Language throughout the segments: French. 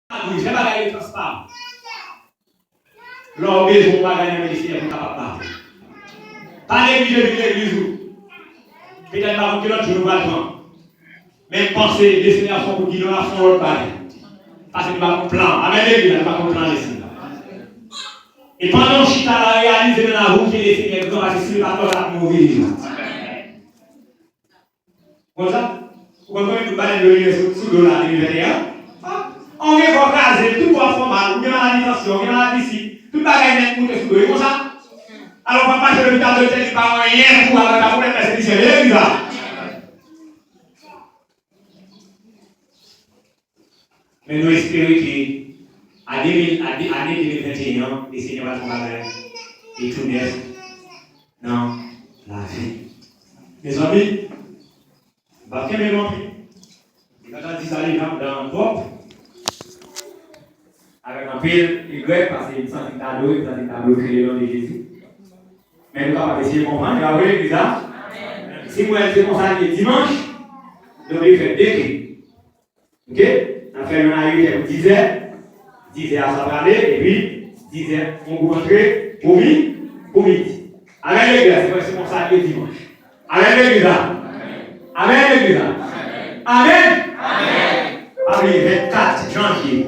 Oui, c'est pas gagner transparent. L'homme besoin pas gagner ministère pour capable. Pas négliger l'église. Peut-être pas que l'autre jour va le mais pensez, les seigneurs sont pour guider à son autre pareil. Parce que nous avons un plan. Amen, l'église, nous avons un plan ici. Et pendant que Chita a réalisé dans la route que les seigneurs nous ont assisté par contre à mourir. Comme ça, vous comprenez, nous parlons de l'île sous l'eau là, 2021. On est pour caser, tout pour formal, ou bien la dimension, ou bien la discipline, tout bagaille net pour te soulever, comme ça. Alors, on va pas faire le temps de tel par rien pour avoir la problème, mais c'est l'église là. Mais nous espérons qu'à 2021, les Seigneurs vont travailler et tout neuf dans la vie. Mes amis, je vais faire mes montrer. Quand on dit ça, les gens dans le pop, avec un pile Y, parce qu'il y a un tableau créé dans Jésus. Mais nous allons essayer de comprendre. Vous voyez l'église là? Si vous êtes comme ça le dimanche, nous allons faire des clés. Ok? On fait un arrivée pour 10 heures. 10 heures à s'apparaître, et puis 10 heures, on vous montre pour midi. Amen l'église, c'est comme ça le dimanche. Amen l'église. Amen l'église. Amen. Amen. 24 janvier.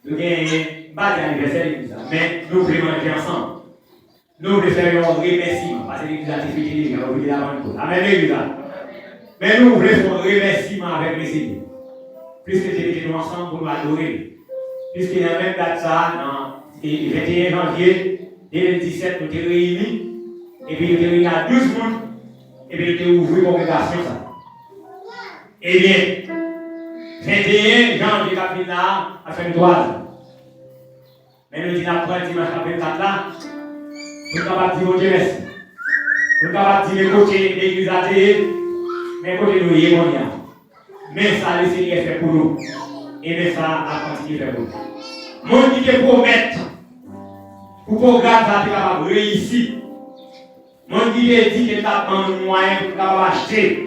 Nous avons pas d'anniversaire l'église, mais nous voulons manger ensemble. Nous voulons faire un remerciement, parce que l'église a été fêtée, on voulait la Amen l'église. Mais nous voulons faire un remerciement avec les seigneurs. Puisque j'ai nous ensemble pour nous adorer. Puisqu'il y a même date ça, le 21 janvier 2017, nous sommes réunis. Et puis nous sommes réunis à 12 personnes. Et puis nous sommes ouvert une congrégation. Eh bien, 21 janvier, Capina a fait une toile. Mais nous disons après dimanche après 4 là, nous sommes capables de dire Dieu merci. Nous sommes capables de dire côté l'église athée, mais côté nous y est bon. Mais ça, le Seigneur fait pour nous. Et mais ça a continué de faire pour nous. Mon qui te promet, pour que le programme soit capable de réussir. Mon qui te dit que tu as un moyen pour acheter.